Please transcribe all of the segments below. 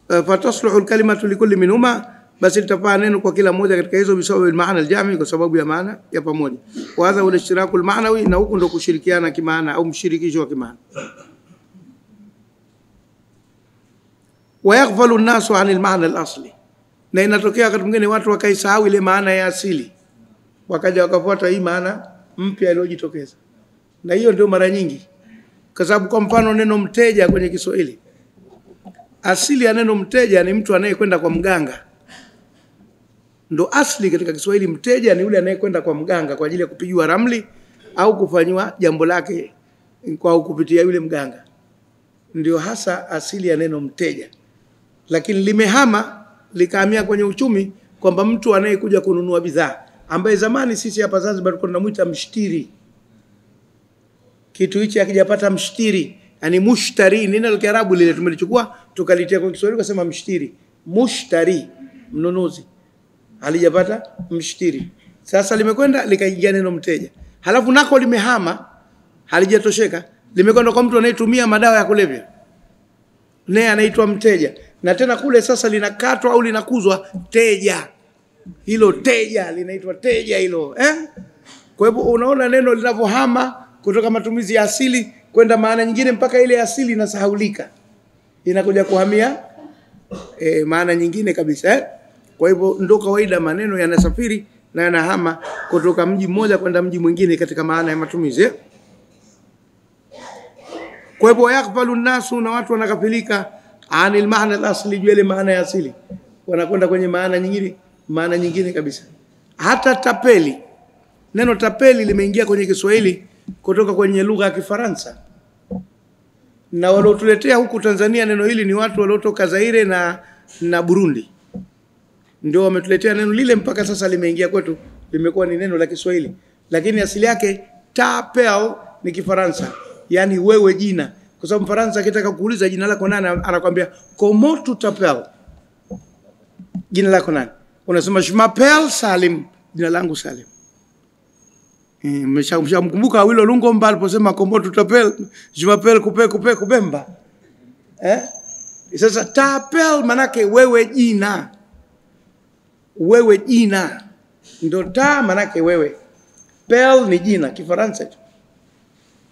fatasluhu alkalimatu likulli minhuma, basi litafaa neno kwa kila moja katika hizo bisababu almaana aljami, kwa sababu ya maana ya pamoja. Wa hadha huwa al-ishtiraku almaanawi, na huko ndo kushirikiana kimaana au mshirikisho wa kimaana. Wa yaghfalu an-nasu 'an al-ma'na al-asli, na inatokea wakati mwingine watu wakaisahau ile maana ya asili, wakaja wakafuata hii maana mpya iliyojitokeza. Na hiyo ndio mara nyingi, kwa sababu kwa mfano neno mteja kwenye Kiswahili, asili ya neno mteja ni mtu anayekwenda kwa mganga. Ndo asili katika Kiswahili. Mteja ni yule anayekwenda kwa mganga kwa ajili ya kupigiwa ramli au kufanywa jambo lake kwa kupitia yule mganga. Ndio hasa asili ya neno mteja. Lakini limehama likahamia kwenye uchumi kwamba mtu anayekuja kununua bidhaa, ambaye zamani sisi hapa Zanzibar tulikuwa tunamuita mshtiri. Kitu hichi akijapata mshtiri, yani mushtari, neno la Kiarabu lile tumelichukua tukalitia kwa Kiswahili kusema mshtiri. Mushtari, mnunuzi. Alijapata mshtiri. Sasa limekwenda likaingia neno mteja. Halafu nako limehama, halijatosheka, limekwenda kwa mtu anayetumia madawa ya kulevya, naye anaitwa mteja. Na tena kule sasa linakatwa au linakuzwa teja. Hilo teja linaitwa teja hilo, Kwa hivyo unaona neno linavyohama kutoka matumizi ya asili kwenda maana nyingine, mpaka ile asili inasahaulika, inakuja kuhamia maana nyingine kabisa, Kwa hivyo ndo kawaida maneno yanasafiri na yanahama kutoka mji mmoja kwenda mji mwingine katika maana ya matumizi. Kwa hivyo yakfalu nasu, na watu wanakafilika anil maana al-asli, ile maana ya asili, wanakwenda kwenye maana nyingine kabisa. Hata tapeli, neno tapeli limeingia kwenye Kiswahili kutoka kwenye lugha ya Kifaransa, na waliotuletea huku Tanzania neno hili ni watu waliotoka Zaire na Burundi. Ndio wametuletea neno lile, mpaka sasa limeingia kwetu, limekuwa ni neno la Kiswahili. Lakini asili yake tapel ni Kifaransa, yani wewe jina. Kwa sababu Mfaransa akitaka kuuliza jina lako nani, anakuambia comment tu t'appelles, jina lako nani? Unasema je m'appelle Salim, jina langu Salim. Mshamkumbuka Awilo Lungomba aliposema comment tu t'appelles, je m'appelle Kupe Kubemba. Sasa t'appelles manake wewe jina. Wewe jina. Ndio ta manake wewe. Pel ni jina Kifaransa hicho.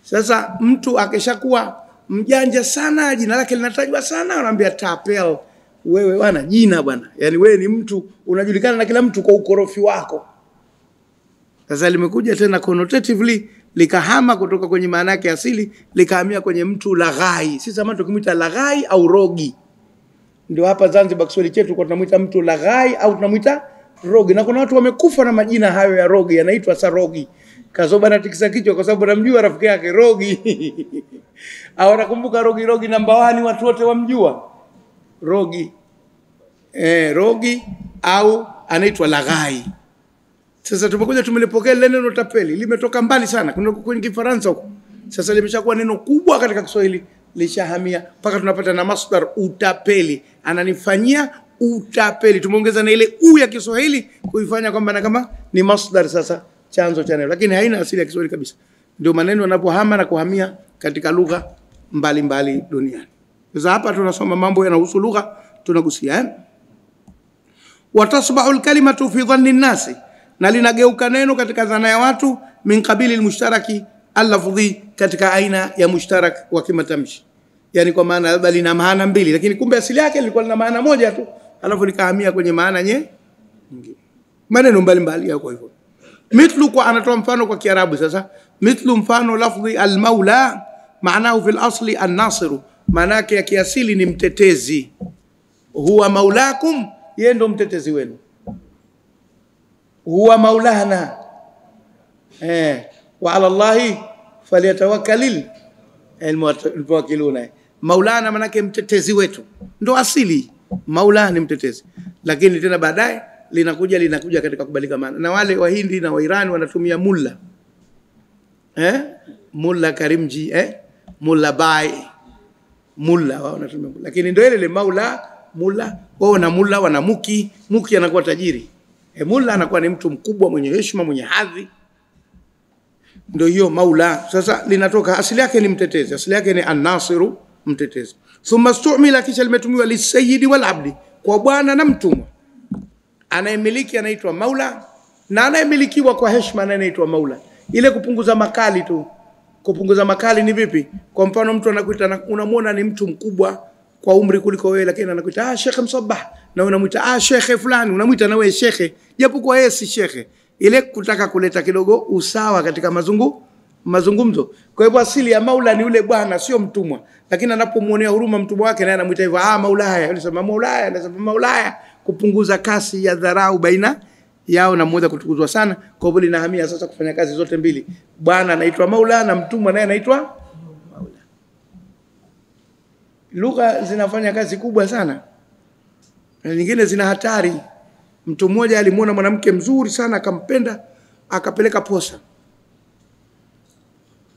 Sasa mtu akishakuwa mjanja sana, jina lake linatajwa sana, anaambia tapel, wewe bwana jina bwana. Yani wewe ni mtu unajulikana na kila mtu kwa ukorofi wako. Sasa limekuja tena connotatively, likahama kutoka kwenye maana yake asili, likahamia kwenye mtu laghai. Sisi kama tukimuita laghai au rogi. Ndio hapa Zanzibar Kiswahili chetu kwa tunamuita mtu laghai au tunamuita rogi. Na kuna watu wamekufa na majina hayo ya rogi, yanaitwa Sarogi. Kazoba na tikisa kichwa kwa sababu namjua rafiki yake Rogi. Au anakumbuka Rogi namba 1, watu wote wamjua Rogi. Rogi au anaitwa laghai. Sasa tumekuja tumelipokea neno tapeli, limetoka mbali sana kwenye Kifaransa huko. Sasa limeshakuwa neno kubwa katika Kiswahili, lishahamia mpaka tunapata na masdar utapeli, ananifanyia utapeli. Tumeongeza na ile u ya Kiswahili kuifanya kwamba na kama ni masdar sasa chanzo cha neno, lakini haina asili ya Kiswahili kabisa. Ndio maneno yanapohama na kuhamia katika lugha mbalimbali duniani. Sasa hapa tunasoma mambo yanahusu lugha, tunagusia watasbahu alkalimatu fi dhanni an-nasi, na linageuka neno katika dhana ya watu, min qabili almushtaraki al-lafdhi, katika aina ya mushtarak wa kimatamshi. Yani kwa maana labda lina maana mbili, lakini kumbe asili yake ilikuwa lina maana moja tu, alafu likahamia kwenye maana nyingine. Maneno mbalimbali yako hivyo. Mithlu, kwa anatoa mfano kwa Kiarabu sasa. Mithlu, mfano lafdhi al-maula, maanahu fil asli an-nasiru, maana yake ya kiasili ni mtetezi. Huwa maulakum, yeye ndo mtetezi wenu. Huwa maulana, wa ala Allahi falyatawakkalil almuwakkiluna. Maulana maana yake mtetezi wetu, ndo asili. Maula ni mtetezi, lakini tena baadaye linakuja katika kubalika maana. Na wale Wahindi na Wairani wanatumia mulla, mulla Karimji, mulla bai, mulla wao wanatumia mulla. Lakini ndio ile maula, mulla wao na mulla wana muki anakuwa tajiri. Mulla anakuwa ni mtu mkubwa mwenye heshima, mwenye hadhi. Ndio hiyo maula. Sasa linatoka asili yake ni mtetezi, asili yake ni an-nasiru, mtetezi. Thumma stu'mila, kisha limetumiwa lisayyidi wal abdi, kwa bwana na mtumwa. Anayemiliki anaitwa maula na anayemilikiwa kwa heshima anaitwa maula. Ile kupunguza makali tu. Kupunguza makali ni vipi? Kwa mfano mtu anakuita, unamwona ni mtu mkubwa kwa umri kuliko wewe, lakini anakuita Sheikh Msabbah, na unamuita Sheikh fulani, unamuita na wewe Sheikh japo kwa yeye si Sheikh. Ile kutaka kuleta kidogo usawa katika mazungumzo. Kwa hivyo asili ya maula ni yule bwana, sio mtumwa. Lakini anapomuonea huruma mtumwa wake, naye anamuita hivyo maulaya. Anasema maulaya, anasema maulaya, kupunguza kasi ya dharau baina yao, na mmoja kutukuzwa sana. Kwa hivyo linahamia sasa kufanya kazi zote mbili. Bwana anaitwa maula na mtumwa naye anaitwa maula. Lugha zinafanya kazi kubwa sana. Na nyingine zina hatari. Mtu mmoja alimuona mwanamke mzuri sana, akampenda, akapeleka posa.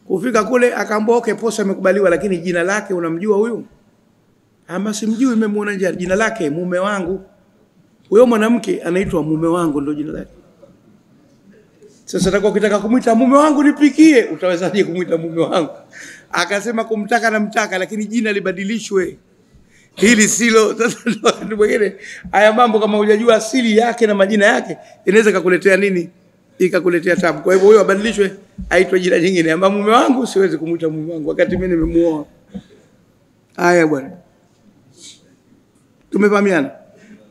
Kufika kule akaambiwa okay, posa imekubaliwa, lakini jina lake unamjua huyu? Ama simjui, nimemuona jina lake mume wangu. Huyo mwanamke anaitwa mume wangu, ndio jina lake. Sasa nataka ukitaka kumuita mume wangu nipikie, utawezaje kumuita mume wangu? Akasema kumtaka na mtaka, lakini jina libadilishwe. Hili silo. Sasa ndio mwingine, haya mambo kama hujajua asili yake na majina yake, inaweza kukuletea nini? Ikakuletea tabu. Kwa hivyo huyo abadilishwe, aitwe jina jingine. Ama mume wangu siwezi kumuita mume wangu wakati mimi nimemuoa. Haya bwana. Tumefahamiana.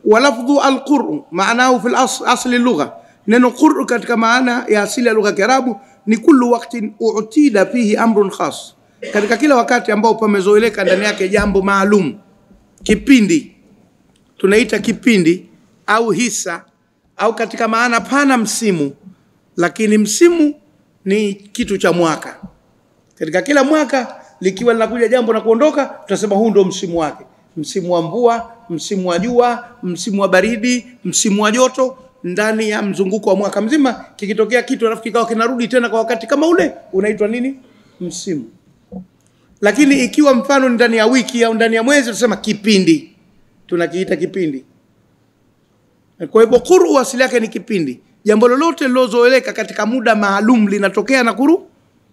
Walafdhu alqur'u maanahu fil asli lugha. Neno qur'u katika maana ya asili ya lugha ya Kiarabu ni kullu waqtin u'tida fihi amrun khas. Katika kila wakati ambao pamezoeleka ndani yake jambo maalum. Kipindi tunaita kipindi au hisa, au katika maana pana msimu. Lakini msimu ni kitu cha mwaka. Katika kila mwaka likiwa linakuja jambo na kuondoka, tutasema huu ndio msimu wake. Msimu wa mvua, msimu wa jua, msimu wa baridi, msimu wa joto. Ndani ya mzunguko wa mwaka mzima kikitokea kitu alafu kikao kinarudi tena kwa wakati kama ule, unaitwa nini? Msimu. Lakini ikiwa mfano ndani ya wiki au ndani ya mwezi, tutasema kipindi. Tunakiita kipindi. Kwa hivyo qur'u asili yake ni kipindi. Jambo lolote lilozoeleka katika muda maalum linatokea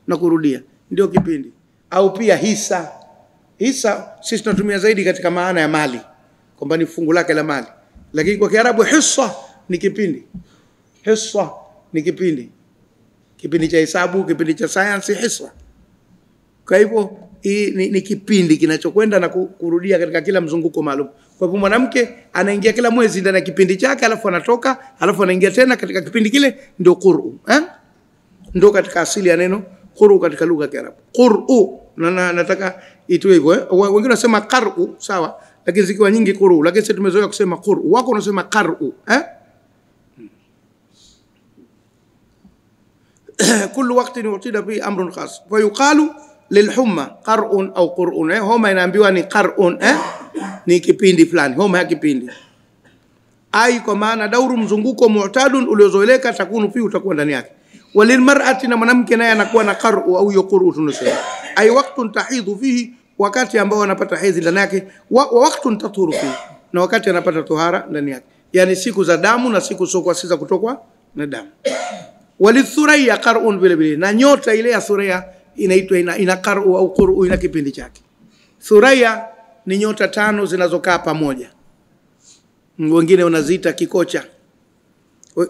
na kurudia, ndio kipindi. Au pia hisa. Hisa sisi tunatumia zaidi katika maana ya mali, kwamba ni fungu lake la mali. Lakini kwa Kiarabu hissa ni kipindi. Hissa ni kipindi. Kipindi cha hesabu, kipindi cha science, hissa. Kwa hivyo ni kipindi kinachokwenda na kurudia katika kila mzunguko maalum. Kwa hivyo mwanamke anaingia kila mwezi ndani ya kipindi chake, alafu anatoka, alafu anaingia tena katika kipindi kile, ndio qur'u. Ndio katika asili ya neno qur'u katika lugha ya Kiarabu. Qur'u nataka itwe hivyo. Wengine wanasema qar'u, sawa, lakini zikiwa nyingi qur'u, lakini sisi tumezoea kusema qur'u. Wako wanasema qar'u. Kullu waqtin utida fi amrun khas. Fa yuqalu lilhumma qar'un au qur'un. Homa inaambiwa ni qar'un, ni kipindi fulani, homa ya kipindi. Ai kwa maana dauru, mzunguko, mu'tadun, uliozoeleka, takunu fi, utakuwa ndani yake. Walil mar'ati, na mwanamke naye anakuwa na qar'u au yuqru, tunasema ai waqtun tahidhu fihi, wakati ambao anapata hedhi ndani yake, wa waqtun tathuru fihi, na wakati anapata tohara ndani yake, yani siku za damu na siku sio kwa siza kutokwa na damu. Walithuraya qar'un, vile vile na nyota ile ya Thuraya inaitwa ina qar'u au qur'u, ina kipindi chake. Thuraya ni nyota 5 zinazokaa pamoja. Wengine wanaziita kikocha.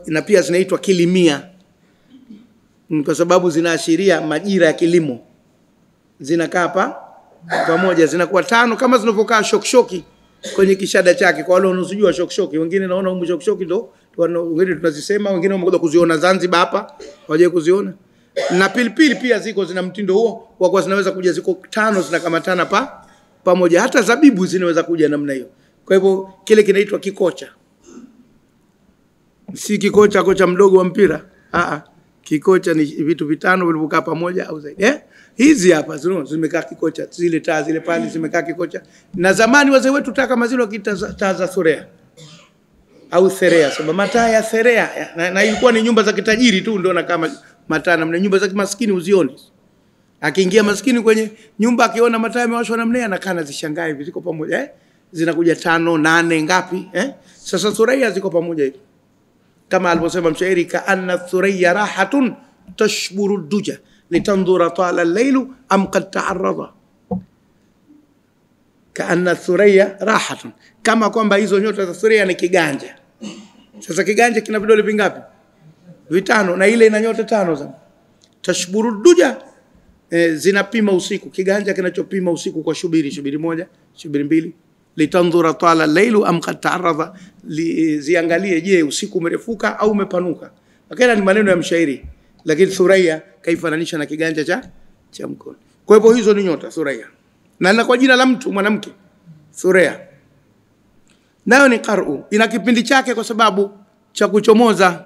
Na pia zinaitwa kilimia, kwa sababu zinaashiria majira ya kilimo. Zinakaa pamoja, zinakuwa 5 kama zinavyokaa shokshoki kwenye kishada chake. Kwa wale wanaojua shokshoki, wengine naona huko shokshoki ndo wengine tunazisema, wengine wamekuja kuziona Zanzibar hapa, waje kuziona. Na pilipili pia ziko zina mtindo huo, kwa zinaweza kuja ziko 5 zinakamatana pamoja. Hata zabibu zinaweza kuja namna hiyo. Kwa hivyo kile kinaitwa kikocha. Si kikocha kocha mdogo wa mpira. Kikocha ni vitu 5 vilivyokaa pamoja au zaidi. Hizi hapa zimekaa kikocha, zile taa zile pale zimekaa kikocha. Na zamani wazee wetu taka mazilo wakiita taa za Thurea au Therea, sababu mataa ya Therea na ilikuwa ni nyumba za kitajiri tu ndio na kama mataa, na nyumba za maskini uzioni. Akiingia maskini kwenye nyumba akiona mataa yamewashwa namna anakaa anazishangaa hivi, ziko pamoja zinakuja 5, 8 ngapi Sasa Thurea ziko pamoja hivi, kama alivyosema mshairi, ka anna Thurea rahatun tashburu duja litandura tala al-laylu am qad ta'arrada. kaanna thuraya rahatun, kama kwamba hizo nyota za thuraya ni kiganja. Sasa kiganja kina vidole vingapi? Vitano, na ile ina nyota 5 sana. Tashburu duja, zinapima usiku. Kiganja kinachopima usiku kwa shubiri moja, shubiri mbili. Litandhura tala lailu am qad ta'arradha, ziangalie je usiku umerefuka au umepanuka. Akenda ni maneno ya mshairi, lakini thuraya kaifananisha na kiganja cha mkono. Kwa hivyo hizo ni nyota thuraya. Na kwa jina la mtu mwanamke thuraya. Nayo ni qaru, ina kipindi chake kwa sababu cha kuchomoza.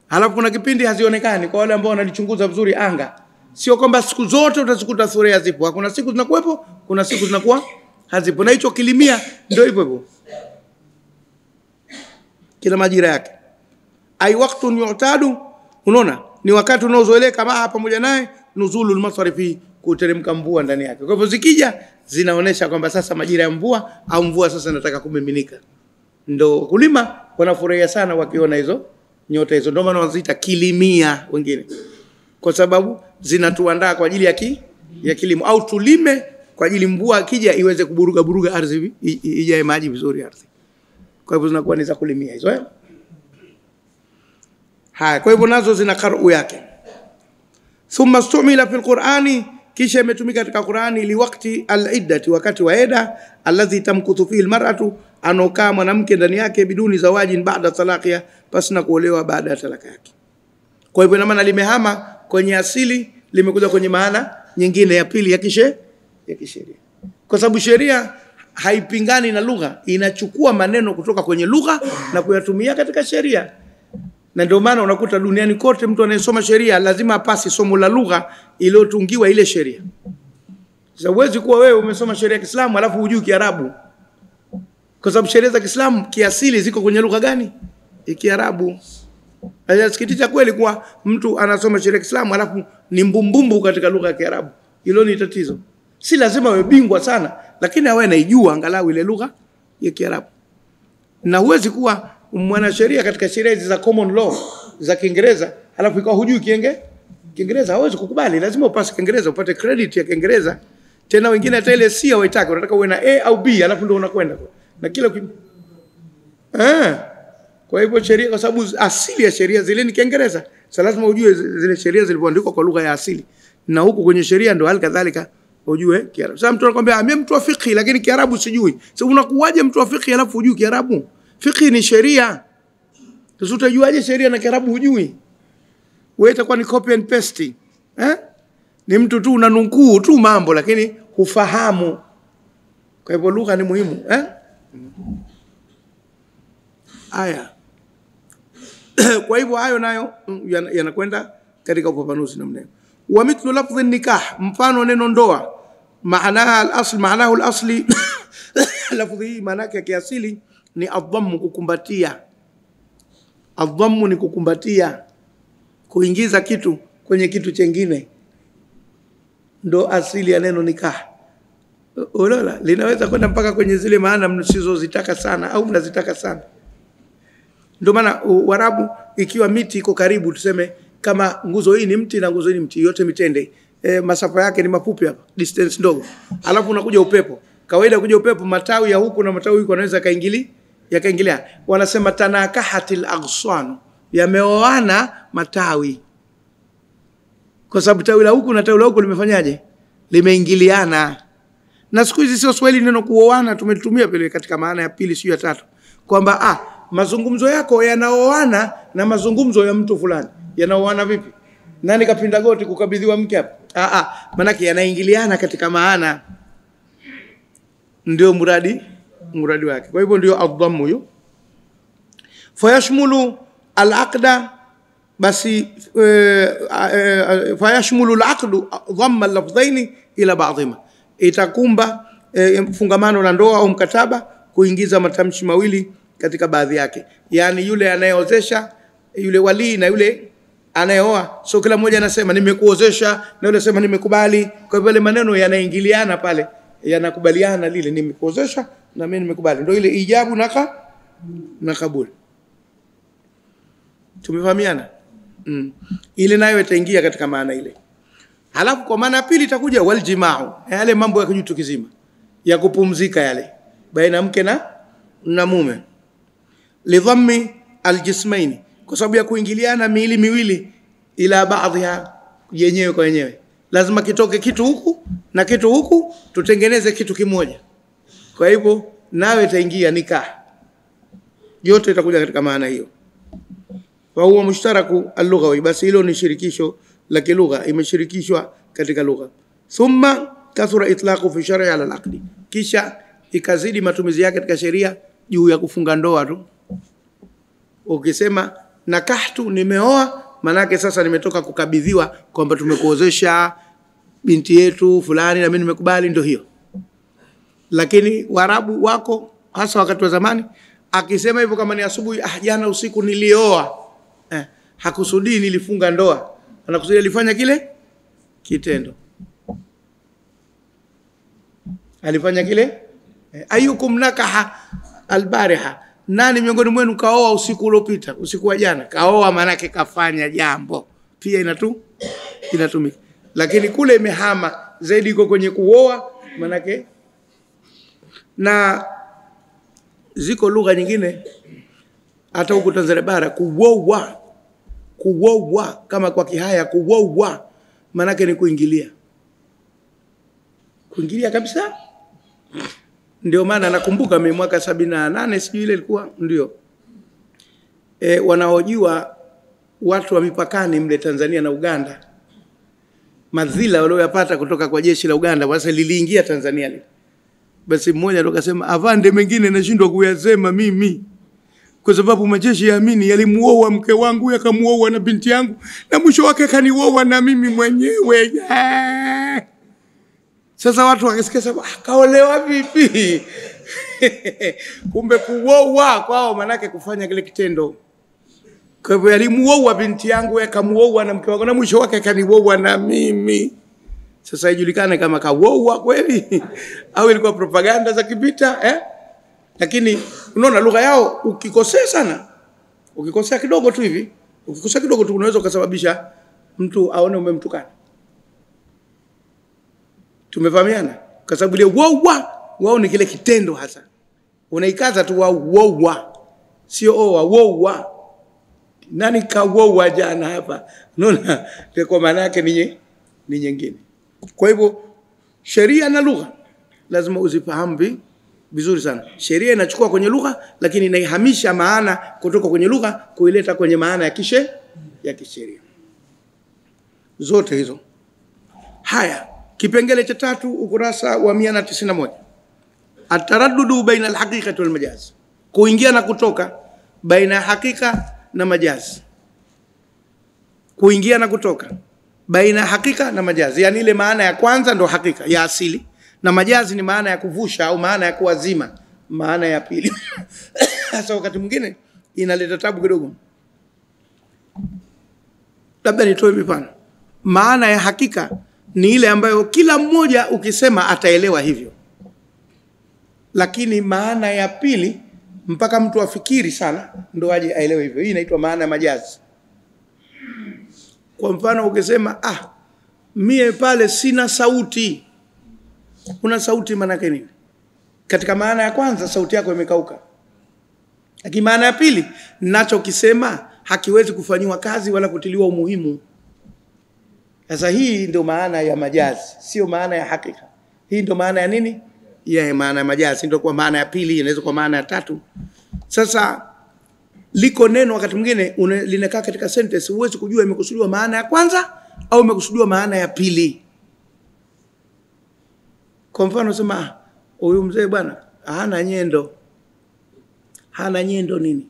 Halafu kuna kipindi hazionekani kwa wale ambao wanalichunguza vizuri anga. Sio kwamba siku zote utazikuta thuraya zipo. Kuna siku zinakuwepo, kuna siku zinakuwa hazipo. Na hicho kilimia ndio hivyo hivyo. Kila majira yake. Ai waqtun yu'tadu, unaona? Ni wakati unaozoeleka maa pamoja naye nuzulul matari fi, kuteremka mvua ndani yake. Kwa hivyo zikija zinaonesha kwamba sasa majira ya mvua au mvua sasa inataka kumiminika. Ndio kulima wanafurahia sana wakiona hizo nyota hizo. Ndio maana wanaziita kilimia wengine. Kwa sababu zinatuandaa kwa ajili ya kilimo, au tulime kwa ajili mvua akija iweze kuburuga ardhi, ijae maji vizuri ardhi. Kwa hivyo zinakuwa ni za kulimia hizo. Haya, kwa hivyo nazo zina qaru yake. Thumma stumila fil Qur'ani, kisha imetumika katika Qur'ani liwakti al-iddati, wakati wa eda, alladhi tamkuthu fihi al-mar'atu, anokaa mwanamke ndani yake biduni zawajin ba'da talaqiha, pasina kuolewa baada ya talaka yake. Kwa hivyo ina maana limehama kwenye asili, limekuja kwenye maana nyingine ya pili ya kisheria. Kwa sababu sheria haipingani na lugha, inachukua maneno kutoka kwenye lugha na kuyatumia katika sheria. Na ndio maana unakuta duniani kote mtu anayesoma sheria lazima apasi somo la lugha iliyotungiwa ile sheria. Sasa huwezi kuwa wewe umesoma sheria ya Kiislamu alafu hujui Kiarabu. Kwa sababu sheria za Kiislamu kiasili ziko kwenye lugha gani? Kiarabu. Inasikitisha kweli kuwa mtu anasoma sheria ya Kiislamu alafu ni mbumbumbu katika lugha ya Kiarabu. Hilo ni tatizo. Si lazima wewe bingwa sana, lakini awe anaijua angalau ile lugha ya Kiarabu. Na huwezi kuwa mwanasheria katika sheria hizi za common law za Kiingereza alafu ikawa hujui Kiingereza, hawezi kukubali. Lazima upase Kiingereza, upate credit ya Kiingereza. Tena wengine hata ile si hawataka, unataka uwe na A au B alafu ndio unakwenda. Na kila kwa hivyo sheria, kwa sababu asili ya sheria zile ni Kiingereza, sasa lazima ujue zile sheria zilivyoandikwa kwa lugha ya asili. Na huko kwenye sheria ndio hali kadhalika ujue Kiarabu. Sasa mtu anakuambia mimi mtu wa fiqh lakini Kiarabu sijui. Sasa unakuwaje mtu wa fiqh alafu hujui Kiarabu? Fiqh ni sheria. Sasa utajuaje sheria na Kiarabu hujui? Wewe itakuwa ni copy and paste. Ni mtu tu unanukuu tu mambo lakini hufahamu. Kwa hivyo lugha ni muhimu, Aya. Kwa hivyo hayo nayo yanakwenda katika ufafanuzi namna hiyo. Wa mithlu lafdhi nikah, mfano neno ndoa, maanahu al-asli lafdhi hii maana yake ya kiasili ni adhammu, kukumbatia. Adhammu ni kukumbatia, kuingiza kitu kwenye kitu chengine. Ndo asili ya neno nikah. Unaona, linaweza kwenda mpaka kwenye zile maana msizozitaka sana au mnazitaka sana. Ndio maana Waarabu, ikiwa miti iko karibu, tuseme kama nguzo hii ni mti na nguzo hii ni mti, yote mitende, masafa yake ni mafupi hapa, distance ndogo. Alafu unakuja upepo. Kawaida kuja upepo, matawi ya huku na matawi huku yanaweza yakaingilia. Wanasema tanakahatil aghsan, yameoana matawi. Kwa sababu tawi la huku na tawi la huku limefanyaje? Limeingiliana. Na siku hizi sio Swahili neno kuoana tumetumia pale katika maana ya pili sio ya tatu. Kwamba mazungumzo yako yanaoana na mazungumzo ya mtu fulani. Yanaoana vipi? Nani kapinda goti kukabidhiwa mke hapa? Maana yake yanaingiliana katika maana. Ndio muradi wake. Kwa hivyo ndio adhamu hiyo. Fayashmulu al-aqda, basi fayashmulu al-aqdu dhamma al-lafdhaini ila ba'dhima. Itakumba fungamano la ndoa au mkataba kuingiza matamshi mawili katika baadhi yake. Yani yule anayeozesha, yule wali na yule anayeoa, so kila mmoja anasema nimekuozesha na yule anasema nimekubali. Kwa hivyo ile maneno yanaingiliana pale, yanakubaliana lile nimekuozesha na mimi nimekubali. Ndio ile ijabu na kabuli. Tumefahamiana? Ile nayo itaingia katika maana ile. Halafu kwa maana ya pili itakuja wal jima'u, yale mambo ya kijitu kizima. ya kupumzika yale baina mke na mume. Lidhammi aljismaini, kwa sababu ya kuingiliana miili miwili ila baadhiha, yenyewe kwa yenyewe. Lazima kitoke kitu huku na kitu huku, tutengeneze kitu kimoja. Kwa hivyo nawe itaingia nikah, yote itakuja katika maana hiyo. Wa huwa mushtaraku al-lughawi, basi hilo ni shirikisho la kilugha, imeshirikishwa katika lugha. Thumma kathura itlaqu fi shar'i ala al-aqdi, kisha ikazidi matumizi yake katika sheria juu ya kufunga ndoa tu. Ukisema nakahtu, nimeoa, manake sasa nimetoka kukabidhiwa kwamba tumekuozesha binti yetu fulani na mimi nimekubali, ndio hiyo. Lakini Waarabu wako hasa wakati wa zamani, akisema hivyo kama ni asubuhi, jana usiku nilioa, hakusudii nilifunga ndoa, anakusudia alifanya kile kitendo, alifanya kile. Ayukum nakaha albariha, nani miongoni mwenu kaoa usiku uliopita, usiku wa jana? Kaoa manake kafanya jambo, pia inatumika. Lakini kule imehama zaidi, iko kwenye kuoa manake. Na ziko lugha nyingine hata huko Tanzania bara, kuoa kama kwa Kihaya, kuoa manake ni kuingilia kabisa. Ndio maana nakumbuka mimi mwaka 78 sijui ile ilikuwa ndio wanaojua watu wa mipakani mle Tanzania na Uganda, madhila walioyapata kutoka kwa jeshi la Uganda, basi liliingia Tanzania lile. Basi mmoja ndo akasema, avande mengine nashindwa kuyasema mimi, kwa sababu majeshi yaamini yalimuoa mke wangu, yakamuoa na binti yangu, na mwisho wake kanioa na mimi mwenyewe. Sasa watu wakisikia sababu kaolewa vipi? Kumbe kuoa kwao manake kufanya kile kitendo. Kwa hivyo yalimuoa binti yangu, yakamuoa na mke wangu, na mwisho wake kanioa na mimi. Sasa ijulikane kama kaoa kweli au ilikuwa propaganda za kivita. Lakini unaona lugha yao, ukikosea sana, ukikosea kidogo tu hivi, ukikosea kidogo tu unaweza kusababisha mtu aone umemtukana. Tumefahamiana? Kwa sababu ile wao ni kile kitendo hasa. Unaikaza tu wao, sio wao. Nani kaoa jana hapa? Unaona? Kwa maana yake ni nyingine. Kwa hivyo sheria na lugha lazima uzifahamu vizuri sana. Sheria inachukua kwenye lugha, lakini inaihamisha maana kutoka kwenye lugha kuileta kwenye maana ya kisheria. Zote hizo. Haya, kipengele cha 3 ukurasa wa 191. Ataraddudu baina alhaqiqati wal majaz, kuingia na kutoka baina ya hakika na majazi. Kuingia na kutoka baina ya hakika na majazi, yani ile maana ya kwanza ndo hakika ya asili, na majazi ni maana ya kuvusha au maana ya kuwazima, maana ya pili. Sasa wakati mwingine inaleta tabu kidogo. Labda nitoe mifano. Maana ya hakika ni ile ambayo kila mmoja ukisema ataelewa hivyo. Lakini maana ya pili mpaka mtu afikiri sana ndo aje aelewe hivyo. Hii inaitwa maana ya majazi. Kwa mfano ukisema mie pale sina sauti. Una sauti maana yake nini? Katika maana ya kwanza sauti yako imekauka. Lakini maana ya pili, nacho kisema hakiwezi kufanywa kazi wala kutiliwa umuhimu. Sasa hii ndio maana ya majazi, sio maana ya hakika. Hii ndio maana ya nini? Ya maana ya majazi, ndio kwa maana ya pili, inaweza kwa maana ya 3. Sasa liko neno wakati mwingine linakaa katika sentence, huwezi kujua imekusudiwa maana ya kwanza au imekusudiwa maana ya pili. Kwa mfano sema huyu mzee bwana hana nyendo. Hana nyendo nini?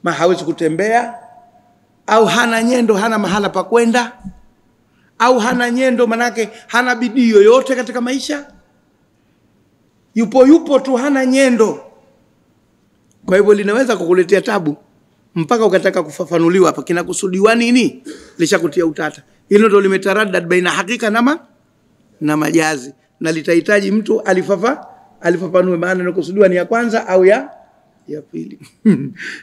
Hawezi kutembea, au hana nyendo, hana mahala pa kwenda, au hana nyendo manake hana bidii yoyote katika maisha. Yupo tu, hana nyendo. Kwa hivyo linaweza kukuletea tabu mpaka ukataka kufafanuliwa hapa kinakusudiwa nini, lishakutia utata. Hilo ndio limetaraddad baina hakika na majazi, na litahitaji mtu alifafanue maana inakusudiwa ni ya kwanza au ya pili.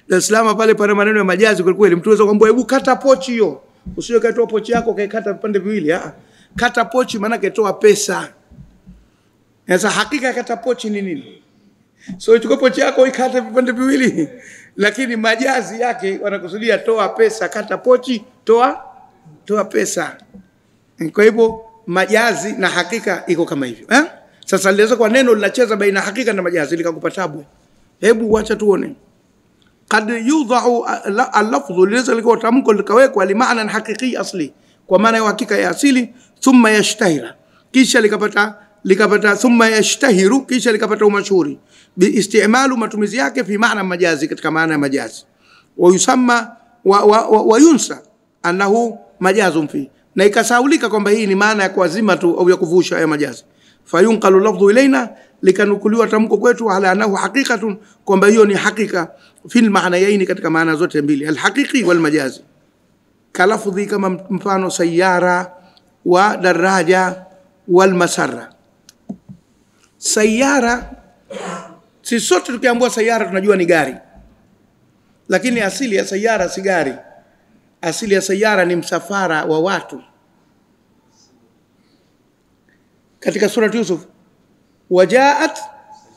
Dar es Salaam pale pana maneno ya majazi kwa kweli. Mtu anaweza kwambia hebu kata pochi hiyo. Usiwe katoa pochi yako kaikata vipande viwili. Kata pochi maana ketoa pesa. Sasa hakika ya kata pochi ni nini? So chukua pochi yako ikate vipande viwili, lakini majazi yake wanakusudia toa pesa, kata pochi, toa pesa. Kwa hivyo majazi na hakika iko kama hivyo. Sasa linaweza kwa neno linacheza baina hakika na majazi likakupa tabu. Hebu wacha tuone. Kad yudha'u al-lafdhu, linaweza likawa tamko likawekwa limaana hakiki asli, kwa maana ya hakika ya asili, thumma yashtahira, kisha likapata thumma yashtahiru, kisha likapata umashhuri biistimalu, matumizi yake fi maana majazi, katika maana ya majazi. Wa yusamma wa yunsa annahu majazun fi, na ikasaulika kwamba hii ni maana ya kuazima tu au ya kuvusha ya majazi. Fayunqalu lafdhu ilaina, likanukuliwa tamko kwetu, ala annahu haqiqatun, kwamba hiyo ni hakika fil maana yaini, katika maana zote mbili, alhaqiqi wal majazi. Kalafdhi, kama mfano sayyara wa daraja wal masarra. Sayyara, si sote tukiambiwa sayyara tunajua ni gari, lakini asili ya sayyara si gari. Asili ya sayyara ni msafara wa watu. Katika surati Yusuf, wajaat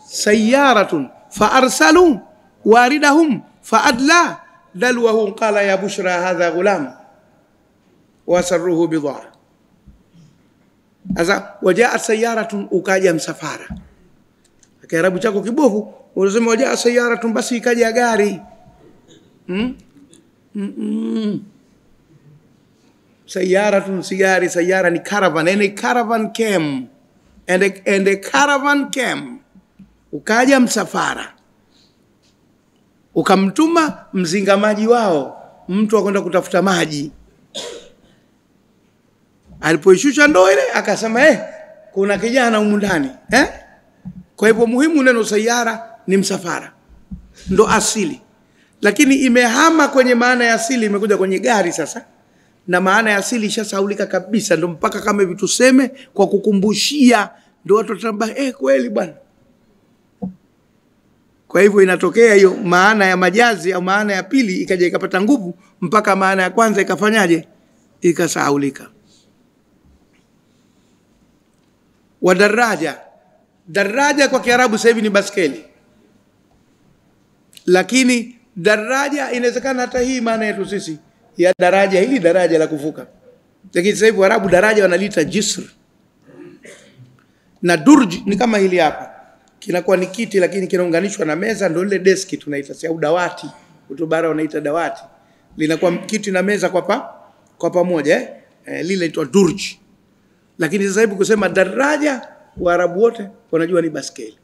sayyaratun faarsalu waridahum faadla dalwahu qala ya bushra hadha ghulam wasarruhu bidha. Asa wajaat sayyaratun, ukaja msafara. Kiarabu chako kibovu unasema wajaat sayyaratun, basi ikaja gari. Sayyaratun sigari, sayyara ni caravan, and a caravan came, and a caravan came. Ukaja msafara, ukamtuma mzingamaji wao, mtu akwenda kutafuta maji. Alipoishusha ndoo ile akasema kuna kijana humu ndani. Kwa hivyo muhimu neno sayyara ni msafara, ndo asili, lakini imehama kwenye maana ya asili, imekuja kwenye gari sasa, na maana ya asili ishasaulika kabisa. Ndo mpaka kama hivi tuseme kwa kukumbushia, ndo watu watamba kweli bwana. Kwa hivyo inatokea hiyo maana ya majazi au maana ya pili ikaja ikapata nguvu mpaka maana ya kwanza ikafanyaje, ikasaulika. Wa daraja, daraja kwa Kiarabu sasa hivi ni baskeli, lakini daraja inawezekana hata hii maana yetu sisi ya daraja, hili daraja la kuvuka, lakini sasa hivi Waarabu daraja wanaliita jisr. Na durj ni kama hili hapa, kinakuwa ni kiti lakini kinaunganishwa na meza, ndio ile deski tunaita, si au dawati, utubara wanaita dawati, linakuwa kiti na meza kwa pamoja, lile linaitwa durj. Lakini sasa hivi kusema daraja, Waarabu wote wanajua ni baskeli.